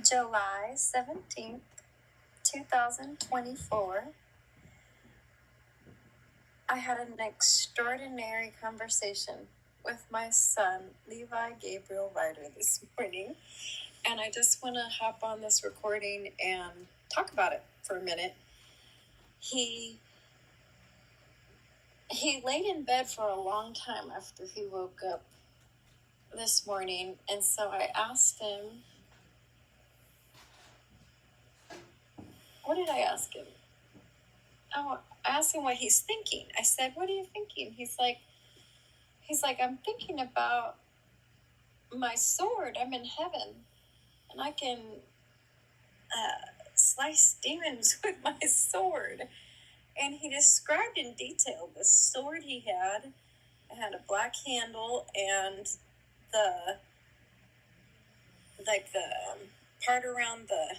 July 17th, 2024. I had an extraordinary conversation with my son, Levi Gabriel Ryder, this morning. And I just want to hop on this recording and talk about it for a minute. He laid in bed for a long time after he woke up this morning. And so I asked him, what did I ask him? Oh, I asked him what he's thinking. I said, what are you thinking? He's like, I'm thinking about my sword. I'm in heaven, and I can slice demons with my sword. And he described in detail the sword he had. It had a black handle, and the part around the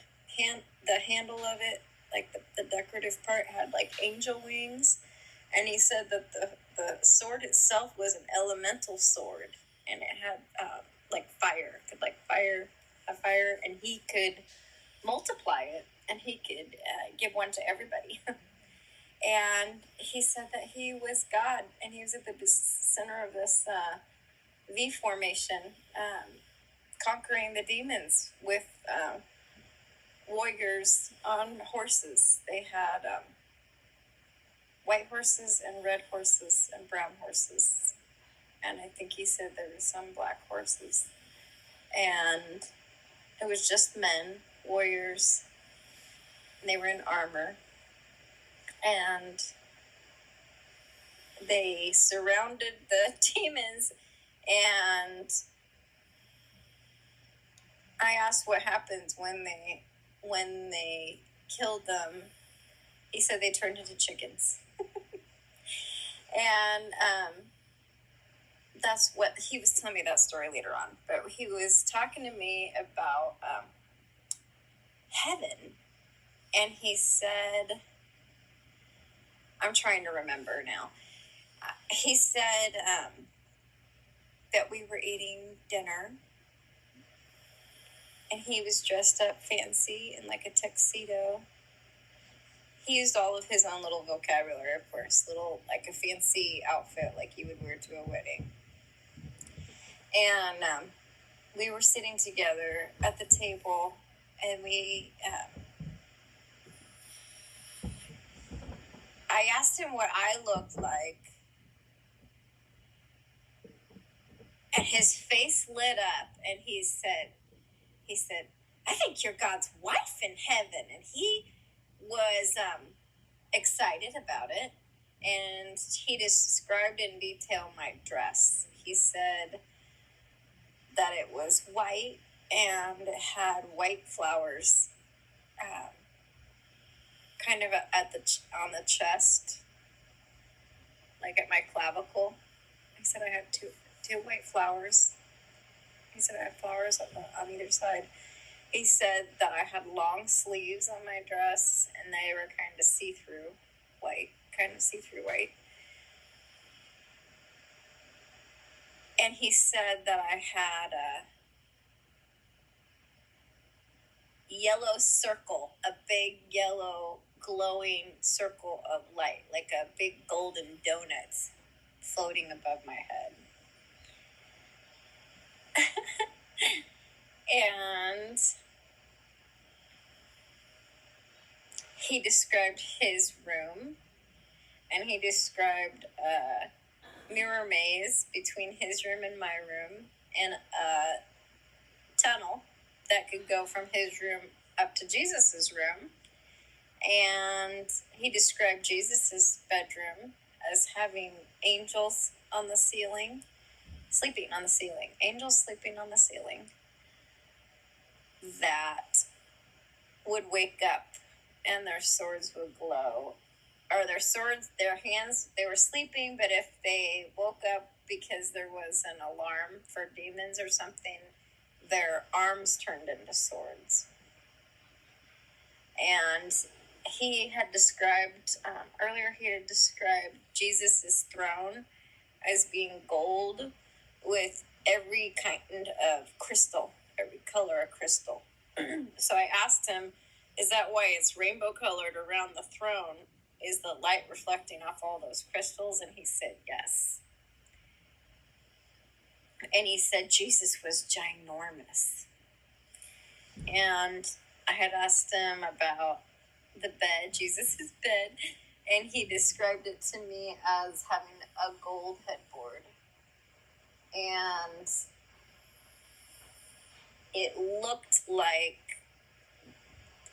handle of it, like the decorative part, had like angel wings. And he said that the sword itself was an elemental sword, and it had fire, and he could multiply it, and he could give one to everybody. And he said that he was God, and he was at the center of this V formation, conquering the demons with warriors on horses. They had white horses and red horses and brown horses. And I think he said there were some black horses. And it was just men, warriors, and they were in armor. And they surrounded the demons, and I asked what happens when they killed them. He said they turned into chickens. And that's what he was telling me that story later on. But he was talking to me about heaven, and he said, I'm trying to remember now. He said that we were eating dinner, and he was dressed up fancy in like a tuxedo. He used all of his own little vocabulary, of course, like a fancy outfit like you would wear to a wedding. And we were sitting together at the table, and I asked him what I looked like, and his face lit up, and he said, I think you're God's wife in heaven. And he was excited about it, and he described in detail my dress. He said that it was white, and it had white flowers kind of on the chest, like at my clavicle. I said I had two white flowers. He said I had flowers on either side. He said that I had long sleeves on my dress, and they were kind of see-through white. And he said that I had a yellow circle, a big yellow glowing circle of light, like a big golden donut floating above my head. And he described his room, and he described a mirror maze between his room and my room, and a tunnel that could go from his room up to Jesus's room. And he described Jesus's bedroom as having angels on the ceiling, sleeping on the ceiling, angels sleeping on the ceiling that would wake up, and their swords would glow. Or their hands, they were sleeping, but if they woke up because there was an alarm for demons or something, their arms turned into swords. And he had described, earlier he had described Jesus' throne as being gold with every kind of crystal, every color of crystal So I asked him, is that why it's rainbow colored around the throne? Is the light reflecting off all those crystals? And he said yes. And he said Jesus was ginormous. And I had asked him about the bed, Jesus' bed, and he described it to me as having a gold headboard. And it looked like,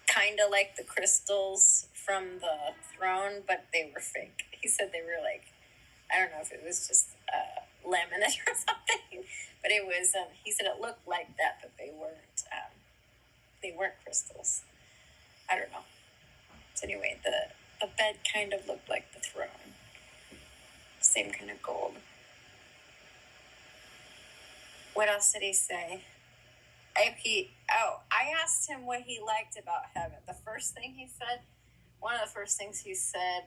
kind of like the crystals from the throne, but they were fake. He said they were like, I don't know if it was just laminate or something, but it was, he said it looked like that, but they weren't crystals. I don't know. So anyway, the bed kind of looked like the throne. Same kind of gold. What else did he say? I asked him what he liked about heaven. The first thing he said, one of the first things he said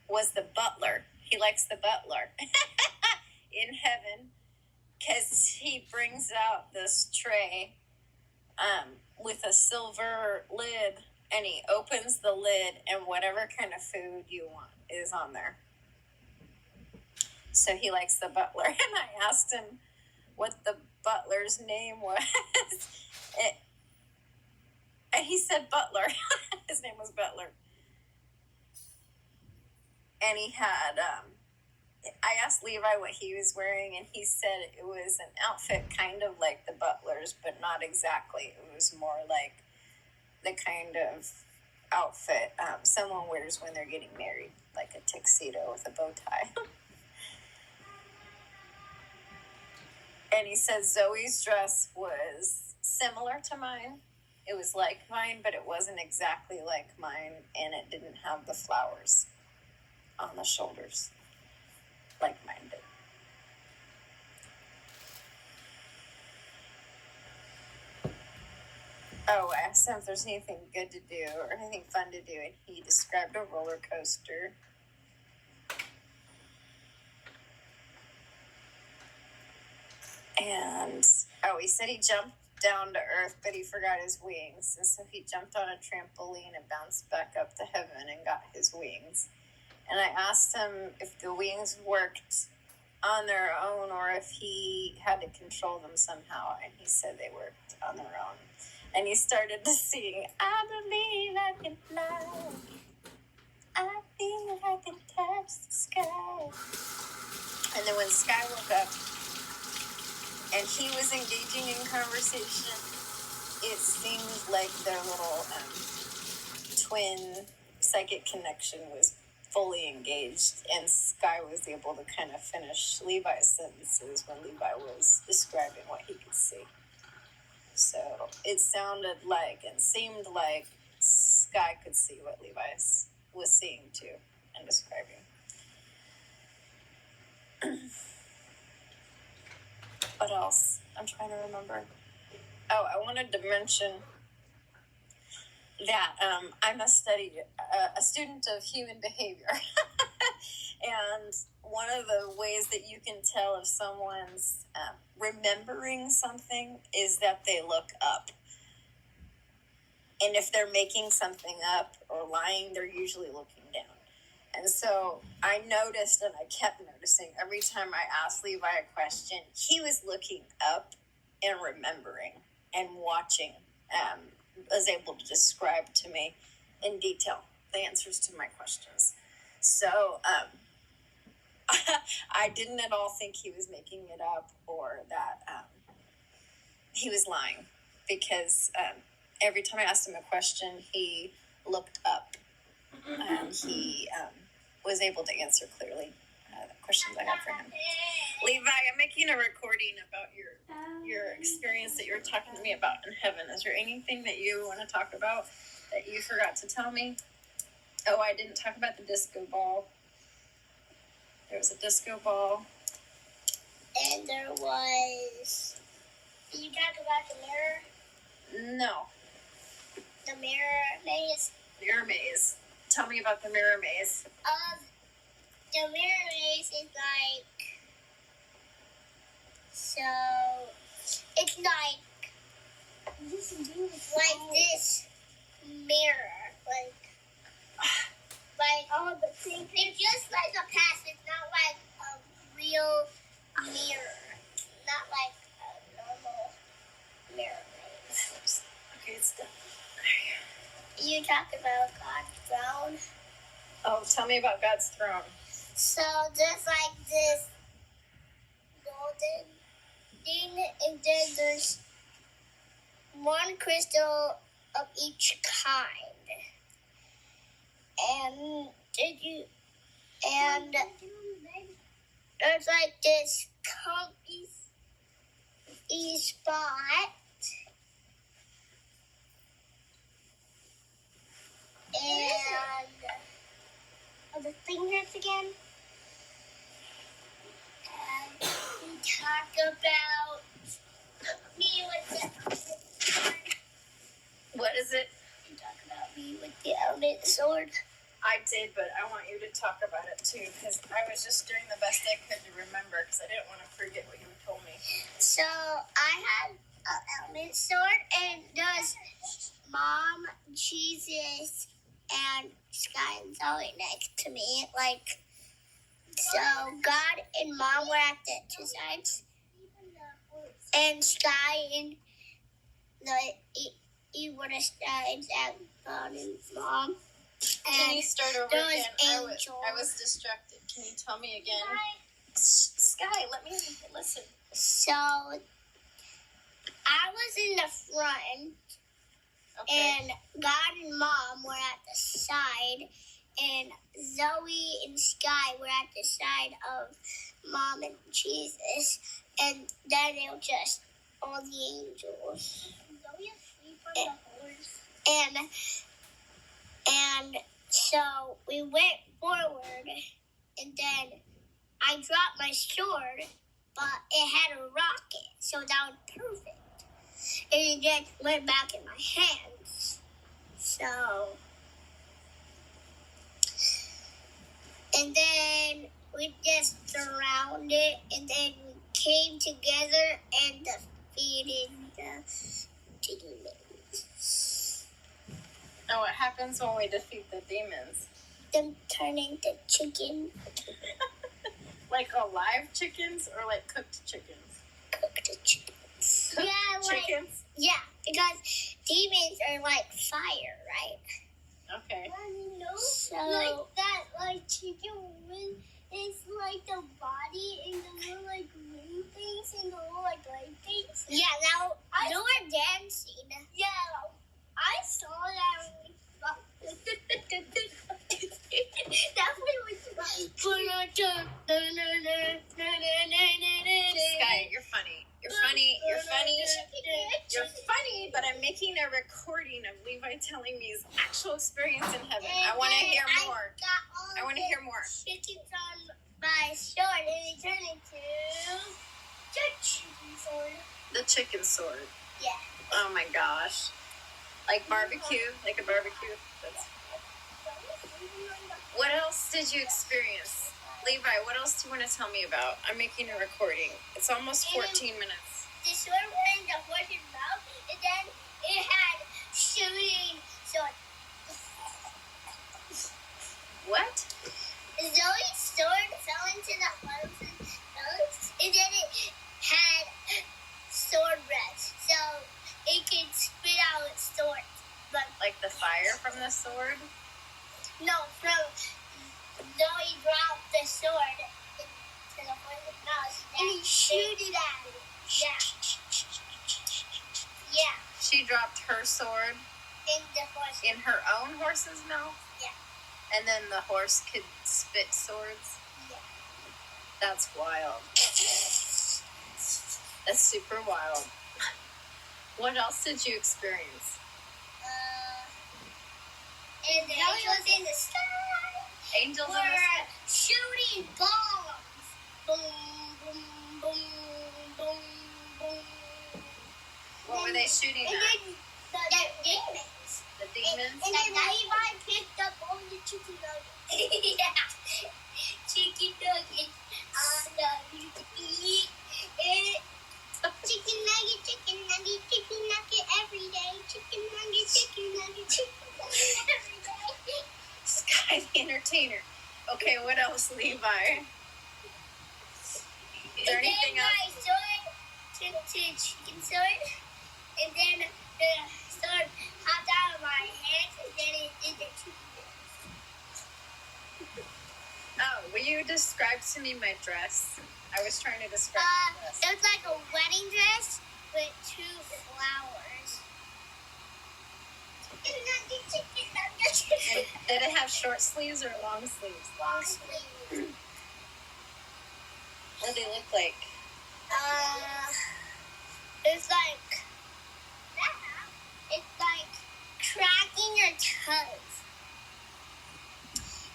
was the butler. He likes the butler in heaven because he brings out this tray with a silver lid, and he opens the lid, and whatever kind of food you want is on there. So he likes the butler. And I asked him what the butler's name was. And he said Butler. His name was Butler. And he had, I asked Levi what he was wearing, and he said it was an outfit kind of like the butler's, but not exactly. It was more like the kind of outfit someone wears when they're getting married, like a tuxedo with a bow tie. And he said Zoe's dress was similar to mine. It was like mine, but it wasn't exactly like mine, and it didn't have the flowers on the shoulders like mine did. Oh, I asked him if there's anything good to do or anything fun to do, and he described a roller coaster. And, he said he jumped down to earth, but he forgot his wings. And so he jumped on a trampoline and bounced back up to heaven and got his wings. And I asked him if the wings worked on their own or if he had to control them somehow. And he said they worked on their own. And he started to sing, I believe I can fly. I think I can touch the sky. And then when Sky woke up, and he was engaging in conversation, it seemed like their little twin psychic connection was fully engaged, and Sky was able to kind of finish Levi's sentences when Levi was describing what he could see. So it sounded like and seemed like Sky could see what Levi was seeing too and describing. What else? I'm trying to remember. I wanted to mention that I'm a student of human behavior. And one of the ways that you can tell if someone's remembering something is that they look up. And if they're making something up or lying, they're usually looking down. And so I noticed, and I kept noticing, every time I asked Levi a question, he was looking up and remembering and watching, was able to describe to me in detail the answers to my questions. So I didn't at all think he was making it up or that he was lying, because every time I asked him a question, he looked up and he was able to answer clearly the questions I had for him. Levi, I'm making a recording about your experience that you were talking to me about in heaven. Is there anything that you want to talk about that you forgot to tell me? Oh, I didn't talk about the disco ball. There was a disco ball. And there was... Did you talk about the mirror? No. The mirror maze? Mirror maze. Tell me about the mirror maze. The mirror maze is like... So... It's like... talk about God's throne. Oh, tell me about God's throne. So there's like this golden thing, and then there's one crystal of each kind. And there's like this comfy spot. And the fingers again. And we talk about me with the What is it? we talk about me with the element sword. I did, but I want you to talk about it too, because I was just doing the best I could to remember, because I didn't want to forget what you told me. So I had an element sword, and there's Mom, Jesus, and Sky and Zoe next to me. Like, so God and Mom were at the two sides, and Sky and he would have sides at God and Mom. Can you start over there was again? angels. I was distracted. Can you tell me again? Sky, let me listen. So I was in the front, Okay. and God and Mom were at the side, and Zoe and Sky were at the side of Mom and Jesus, and then it was just all the angels. Zoe asleep on the horse. And so we went forward, and then I dropped my sword, but it had a rocket, so that was perfect. And it just went back in my hands. So, and then we just surrounded, and then we came together and defeated the demons. Oh, what happens when we defeat the demons? Them turning to chicken. Like alive chickens or like cooked chickens? Cooked chickens. Cooked Yeah, chickens? Yeah, because demons are like fire, right? Okay. So, like that, like chicken wing is like the body and the little like wing things and the little like leg things. Yeah, now they were dancing. Yeah, I saw that. That's what it was about. Sky, you're funny. You're funny, but I'm making a recording of Levi telling me his actual experience in heaven. I want to hear more. I want to hear more. Chickens on my sword, and it turned into the chicken sword. The chicken sword. Yeah. Oh my gosh. Like barbecue? Like a barbecue? What else did you experience? Levi, what else do you want to tell me about? I'm making a recording. It's almost 14 minutes. The sword was in the horse's mouth, and then it had shooting sword. What? Zoe's sword fell into the horse's nose, and then it had sword breath, so it could spit out its sword. But Like the fire from the sword? no, Zoe dropped the sword into the horse's nose, and he shoot it at it. Yeah. Yeah. She dropped her sword In the horse. in her own horse's mouth? Yeah. And then the horse could spit swords? Yeah. That's wild. That's super wild. What else did you experience? And the angels in the sky. Angels in the We're shooting bombs. Boom, boom, boom, boom, boom. What were they shooting And at? then the demons. The demons? And then Levi picked up all the chicken nuggets. Yeah. Chicken nuggets. I love you to eat it. Chicken nugget every day. Chicken nugget every day. Sky the Entertainer. Okay, what else, Levi? Is there anything else? My sword turned to a chicken sword. and then the sword hopped out of my hands, and then it did the two. Oh, will you describe to me my dress? I was trying to describe the dress. It was like a wedding dress with two flowers. Did it have short sleeves or long sleeves? Long sleeves. What do they look like? It's like cracking your toes.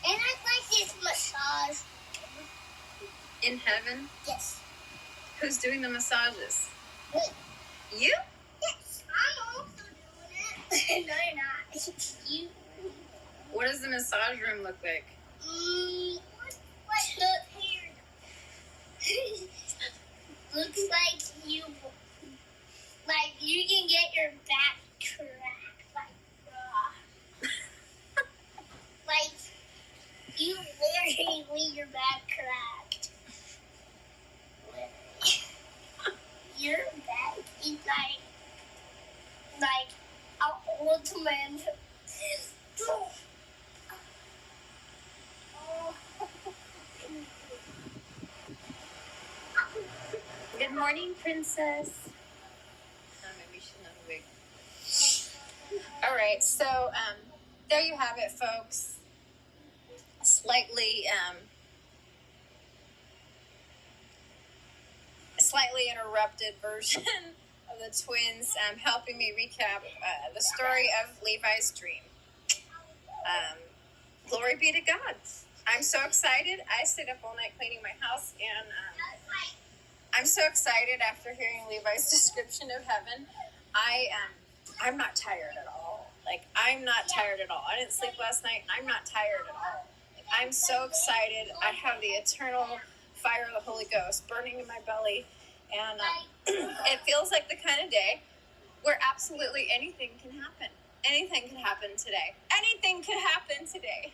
And it's like this massage. In heaven? Yes. Who's doing the massages? Me. You? Yes. I'm also doing it. No, you're not. You. What does the massage room look like? Looks like you can get your back cracked. Like you literally leave your back cracked. Your back is like an ultimate. Good morning, princess. Oh, maybe she's not awake. All right, so there you have it, folks. Slightly interrupted version of the twins helping me recap the story of Levi's dream. Glory be to God. I'm so excited. I stayed up all night cleaning my house, and I'm so excited after hearing Levi's description of heaven. I'm not tired at all. Like, I'm not tired at all. I didn't sleep last night, and I'm not tired at all. I'm so excited. I have the eternal fire of the Holy Ghost burning in my belly, and it feels like the kind of day where absolutely anything can happen. Anything can happen today. Anything could happen today.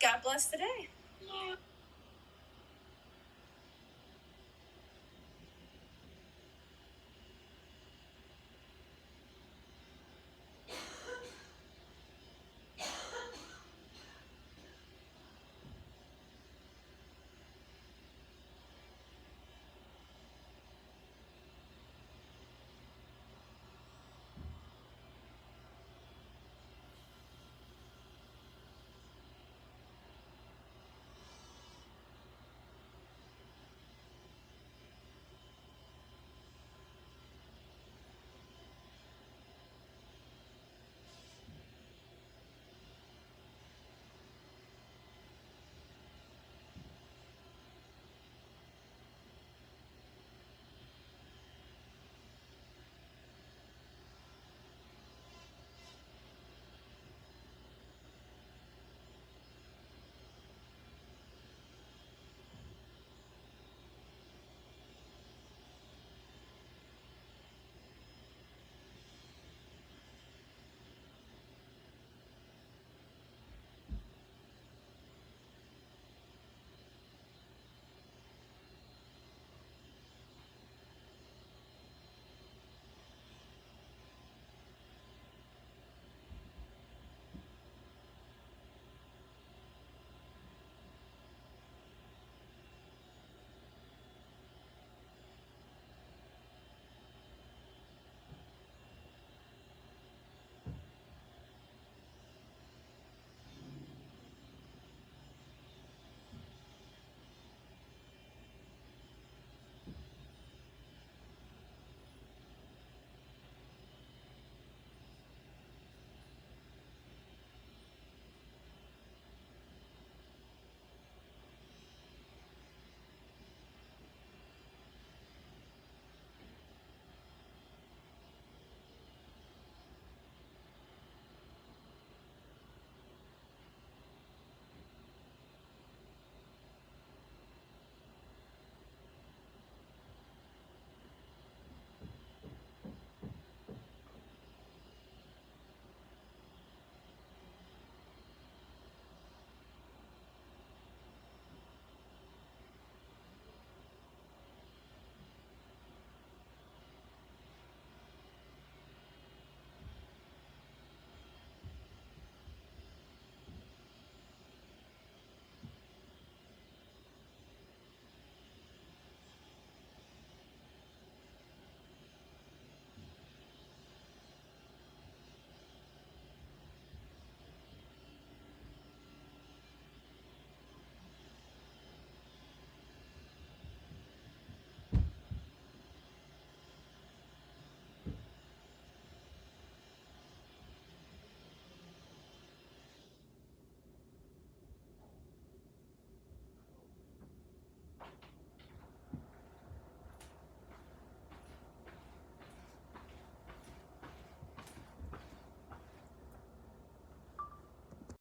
God bless the day.